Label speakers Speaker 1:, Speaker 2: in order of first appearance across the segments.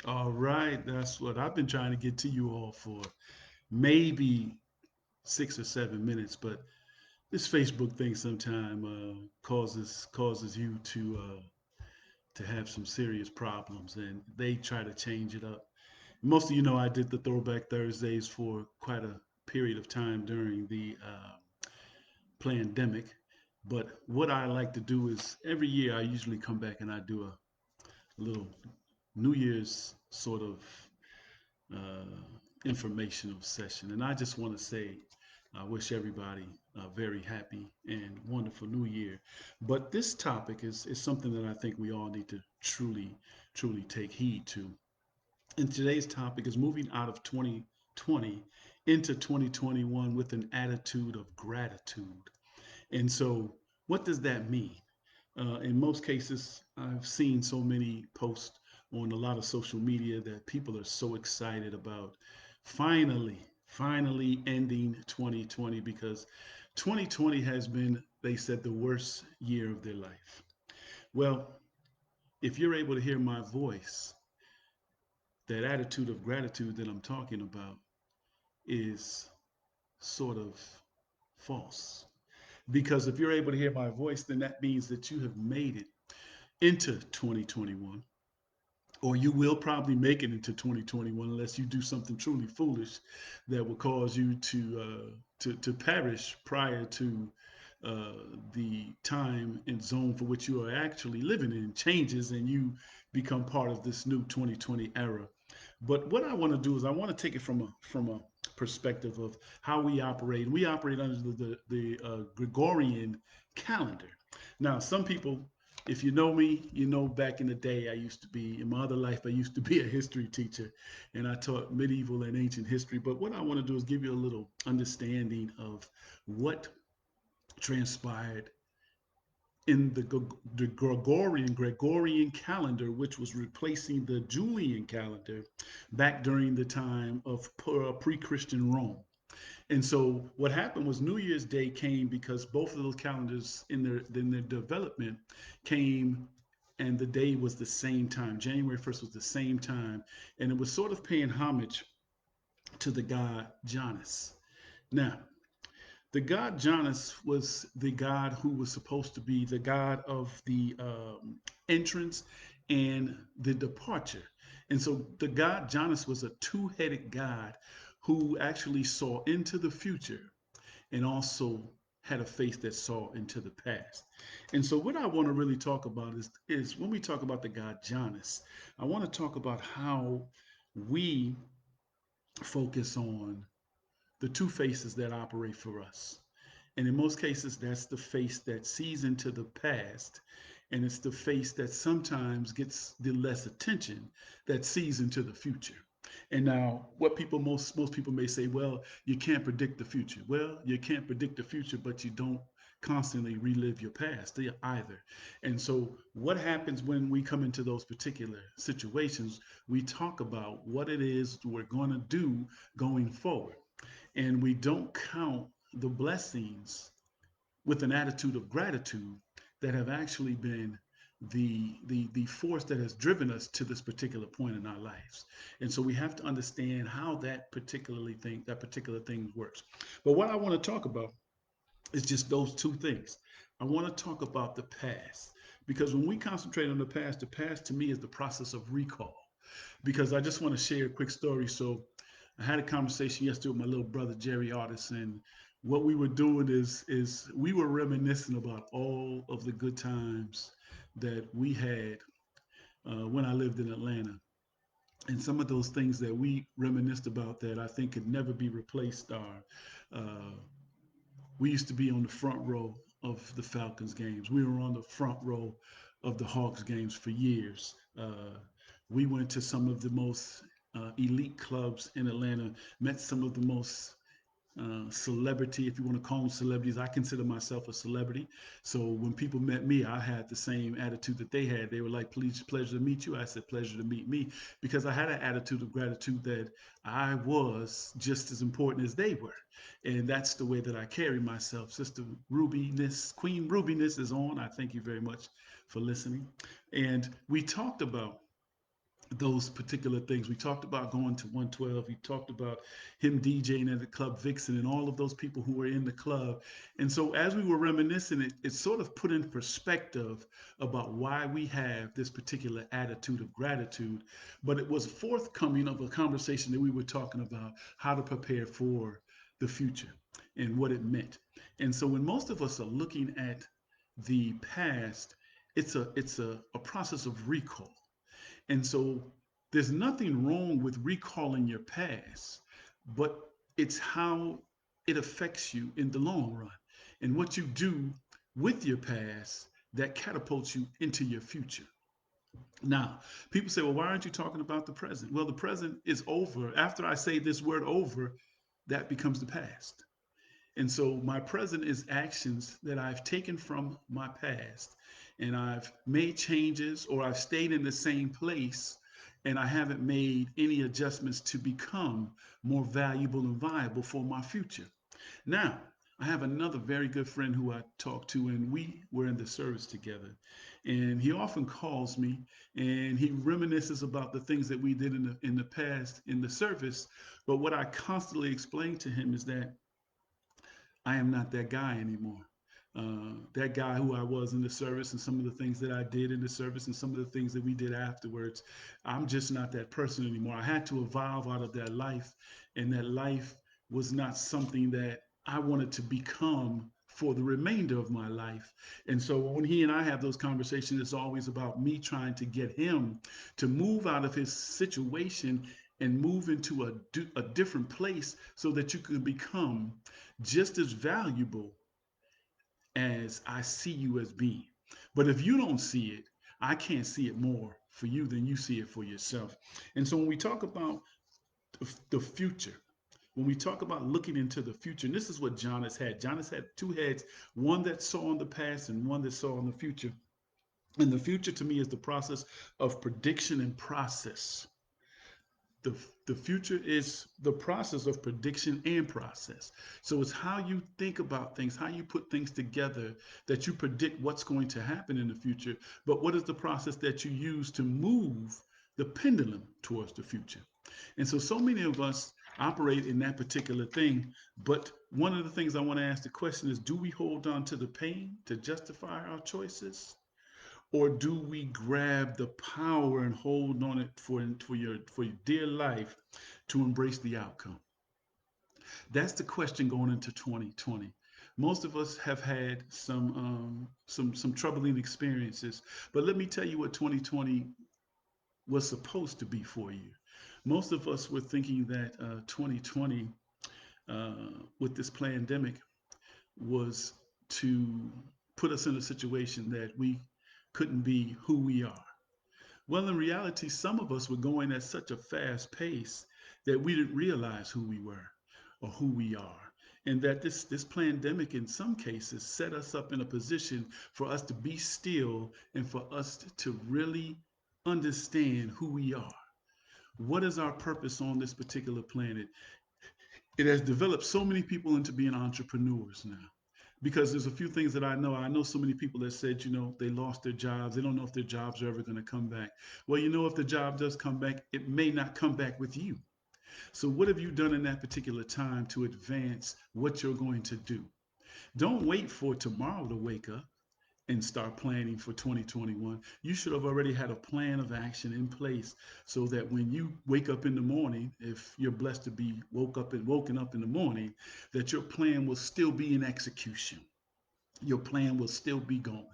Speaker 1: All right, that's what I've been trying to get to you all for maybe 6 or 7 minutes, but this Facebook thing sometime causes you to have some serious problems, and they try to change it up. Most of you know I did the Throwback Thursdays for quite a period of time during the pandemic, but what I like to do is every year I usually come back and I do a little New Year's sort of uh, informational session. And I just want to say, I wish everybody a very happy and wonderful new year. But this topic is something that I think we all need to truly take heed to. And today's topic is moving out of 2020 into 2021 with an attitude of gratitude. And so, what does that mean? In most cases, I've seen so many posts on a lot of social media that people are so excited about finally ending 2020 because 2020 has been, they said, the worst year of their life. Well, if you're able to hear my voice, that attitude of gratitude that I'm talking about is sort of false. Because if you're able to hear my voice, then that means that you have made it into 2021, or you will probably make it into 2021 unless you do something truly foolish that will cause you to perish prior to uh, the time and zone for which you are actually living in changes and you become part of this new 2020 era. But what I want to do is I want to take it from a perspective of how we operate. We operate under the Gregorian calendar. Now, some people, if you know me, you know back in the day, I used to be, in my other life, I used to be a history teacher and I taught medieval and ancient history. But what I want to do is give you a little understanding of what transpired in the Gregorian calendar, which was replacing the Julian calendar back during the time of pre-Christian Rome. And so what happened was New Year's Day came because both of those calendars in their development came, and the day was the same time. January 1st was the same time, and it was sort of paying homage to the god Janus. Now, the god Janus was the god who was supposed to be the god of the entrance and the departure. And so the god Janus was a two-headed god who actually saw into the future and also had a face that saw into the past. And so what I want to really talk about is when we talk about the god Janus, I want to talk about how we focus on the two faces that operate for us. And in most cases, that's the face that sees into the past. And it's the face that sometimes gets the less attention that sees into the future. And now, what people most people may say, well, you can't predict the future. Well, you can't predict the future, but you don't constantly relive your past either. And so, what happens when we come into those particular situations? We talk about what it is we're going to do going forward, and we don't count the blessings with an attitude of gratitude that have actually been the force that has driven us to this particular point in our lives. And so we have to understand how that particular thing works. But what I want to talk about is just those two things. I want to talk about the past because when we concentrate on the past to me is the process of recall. Because I just want to share a quick story. So I had a conversation yesterday with my little brother Jerry Artis, and what we were doing is we were reminiscing about all of the good times that we had when I lived in Atlanta, and some of those things that we reminisced about that I think could never be replaced are we used to be on the front row of the Falcons games. We were on the front row of the Hawks games for years. We went to some of the most elite clubs in Atlanta, met some of the most celebrity, if you want to call them celebrities. I consider myself a celebrity. So when people met me, I had the same attitude that they had. They were like, please, pleasure to meet you. I said, pleasure to meet me, because I had an attitude of gratitude that I was just as important as they were. And that's the way that I carry myself. Sister Rubiness, Queen Rubiness is on. I thank you very much for listening. And we talked about those particular things. We talked about going to 112. We talked about him DJing at the Club Vixen and all of those people who were in the club. And so as we were reminiscing, it sort of put in perspective about why we have this particular attitude of gratitude. But it was forthcoming of a conversation that we were talking about how to prepare for the future and what it meant. And so when most of us are looking at the past, it's a process of recall. And so there's nothing wrong with recalling your past, but it's how it affects you in the long run and what you do with your past that catapults you into your future. Now, people say, well, why aren't you talking about the present? Well, the present is over. After I say this word over, that becomes the past. And so my present is actions that I've taken from my past and I've made changes or I've stayed in the same place and I haven't made any adjustments to become more valuable and viable for my future. Now, I have another very good friend who I talk to, and we were in the service together. And he often calls me and he reminisces about the things that we did in the past in the service. But what I constantly explain to him is that I am not that guy anymore. That guy who I was in the service and some of the things that I did in the service and some of the things that we did afterwards, I'm just not that person anymore. I had to evolve out of that life, and that life was not something that I wanted to become for the remainder of my life. And so when he and I have those conversations, it's always about me trying to get him to move out of his situation and move into a different place so that you can become just as valuable as I see you as being. But if you don't see it, I can't see it more for you than you see it for yourself. And so when we talk about the future, when we talk about looking into the future, and this is what Jonas had. Jonas had two heads, one that saw in the past and one that saw in the future. And the future to me is the process of prediction and process. the the future is the process of prediction and process. So it's how you think about things, how you put things together that you predict what's going to happen in the future. But what is the process that you use to move the pendulum towards the future? And so many of us operate in that particular thing. But one of the things I want to ask the question is, do we hold on to the pain to justify our choices? Or do we grab the power and hold on it for your dear life to embrace the outcome? That's the question going into 2020. Most of us have had some troubling experiences, but let me tell you what 2020 was supposed to be for you. Most of us were thinking that 2020, uh, with this pandemic, was to put us in a situation that we couldn't be who we are. Well, in reality, some of us were going at such a fast pace that we didn't realize who we were or who we are. And that this pandemic, in some cases, set us up in a position for us to be still and for us to really understand who we are. What is our purpose on this particular planet? It has developed so many people into being entrepreneurs now, because there's a few things that I know. I know so many people that said, they lost their jobs. They don't know if their jobs are ever going to come back. Well, if the job does come back, it may not come back with you. So what have you done in that particular time to advance what you're going to do? Don't wait for tomorrow to wake up and start planning for 2021. You should have already had a plan of action in place so that when you wake up in the morning, if you're blessed to be woken up in the morning, that your plan will still be in execution. Your plan will still be going.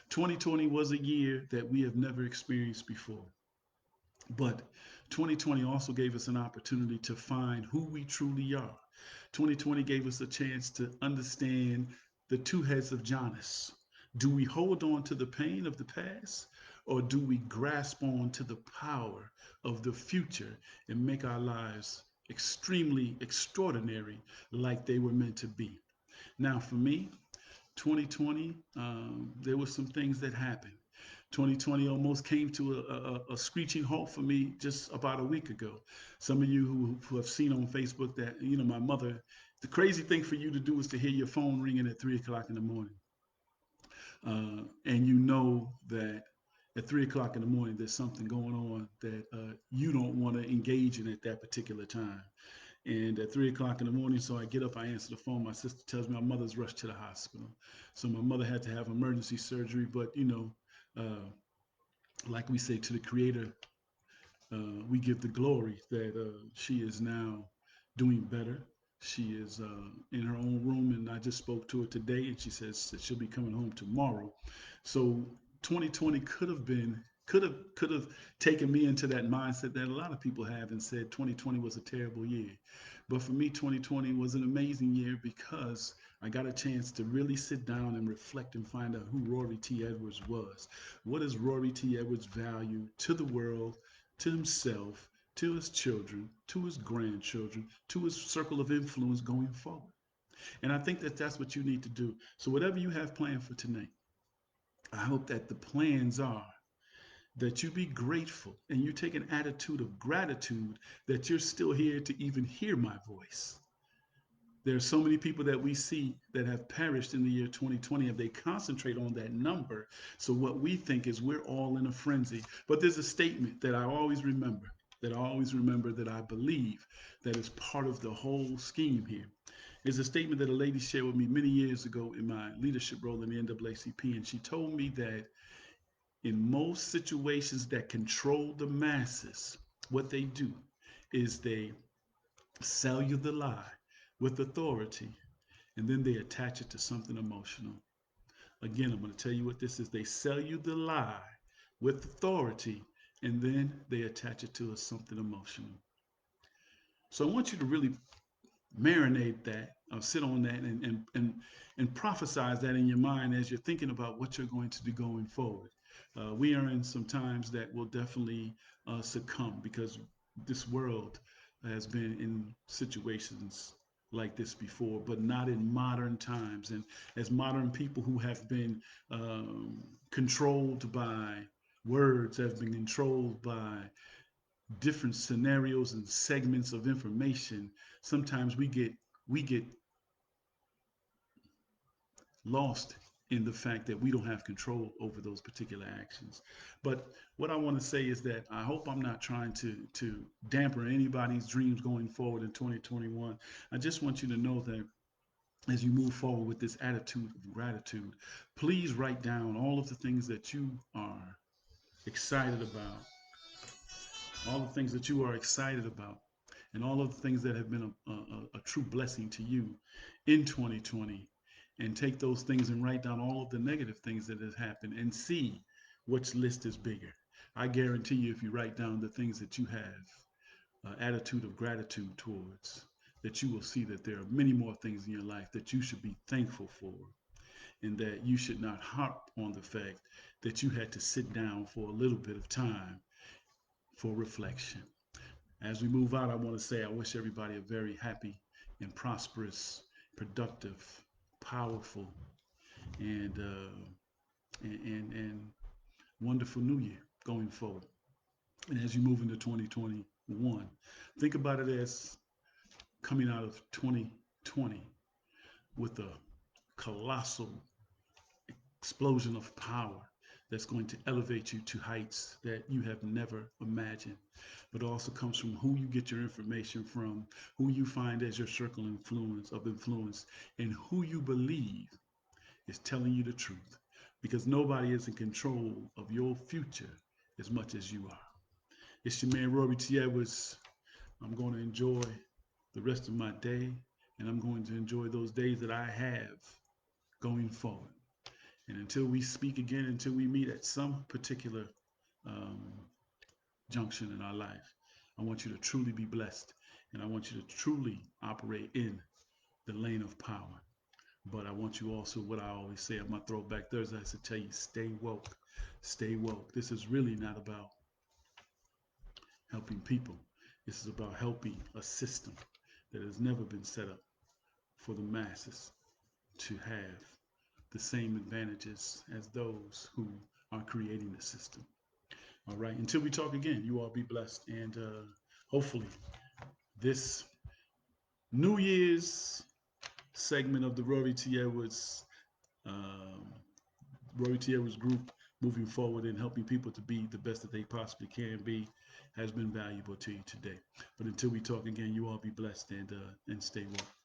Speaker 1: 2020 was a year that we have never experienced before. But 2020 also gave us an opportunity to find who we truly are. 2020 gave us a chance to understand the two heads of Janus. Do we hold on to the pain of the past, or do we grasp on to the power of the future and make our lives extremely extraordinary like they were meant to be? Now, for me, 2020, there were some things that happened. 2020 almost came to a screeching halt for me just about a week ago. Some of you who have seen on Facebook that, my mother, the crazy thing for you to do is to hear your phone ringing at 3 o'clock in the morning. And you know that at 3 o'clock in the morning, there's something going on that you don't want to engage in at that particular time. And at 3 o'clock in the morning, so I get up, I answer the phone. My sister tells me my mother's rushed to the hospital. So my mother had to have emergency surgery, but like we say to the creator, we give the glory that she is now doing better. She is in her own room, and I just spoke to her today, and she says that she'll be coming home tomorrow. So 2020 could have taken me into that mindset that a lot of people have and said 2020 was a terrible year. But for me, 2020 was an amazing year because I got a chance to really sit down and reflect and find out who Rory T. Edwards was. What is Rory T. Edwards' value to the world, to himself, to his children, to his grandchildren, to his circle of influence going forward? And I think that that's what you need to do. So, whatever you have planned for tonight, I hope that the plans are that you be grateful and you take an attitude of gratitude that you're still here to even hear my voice. There are so many people that we see that have perished in the year 2020, and they concentrate on that number. So what we think is we're all in a frenzy. But there's a statement that I believe that is part of the whole scheme here. Is a statement that a lady shared with me many years ago in my leadership role in the NAACP, and she told me that in most situations that control the masses, what they do is they sell you the lie with authority, and then they attach it to something emotional. Again, I'm going to tell you what this is. They sell you the lie with authority, and then they attach it to something emotional. So I want you to really marinate that, sit on that, and prophesize that in your mind as you're thinking about what you're going to do going forward. We are in some times that will definitely succumb because this world has been in situations like this before, but not in modern times. And as modern people who have been controlled by words, have been controlled by different scenarios and segments of information, sometimes we get lost in the fact that we don't have control over those particular actions. But what I want to say is that I hope I'm not trying to dampen anybody's dreams going forward in 2021. I just want you to know that as you move forward with this attitude of gratitude, please write down all of the things that you are excited about, all the things that you are excited about, and all of the things that have been a true blessing to you in 2020. And take those things and write down all of the negative things that have happened and see which list is bigger. I guarantee you, if you write down the things that you have attitude of gratitude towards, that you will see that there are many more things in your life that you should be thankful for, and that you should not harp on the fact that you had to sit down for a little bit of time for reflection. As we move out, I want to say I wish everybody a very happy and prosperous, productive, powerful, and and wonderful new year going forward. And as you move into 2021, think about it as coming out of 2020 with a colossal explosion of power that's going to elevate you to heights that you have never imagined. But it also comes from who you get your information from, who you find as your circle of influence, and who you believe is telling you the truth. Because nobody is in control of your future as much as you are. It's your man Rory T. Edwards. I'm going to enjoy the rest of my day, and I'm going to enjoy those days that I have going forward. And until we speak again, until we meet at some particular um, junction in our life, I want you to truly be blessed. And I want you to truly operate in the lane of power. But I want you also, what I always say on my Throwback Thursday, I said, tell you, stay woke. Stay woke. This is really not about helping people. This is about helping a system that has never been set up for the masses to have the same advantages as those who are creating the system. All right. Until we talk again, you all be blessed. And hopefully, this New Year's segment of the um, Rory T. Edwards group moving forward and helping people to be the best that they possibly can be has been valuable to you today. But until we talk again, you all be blessed and stay well.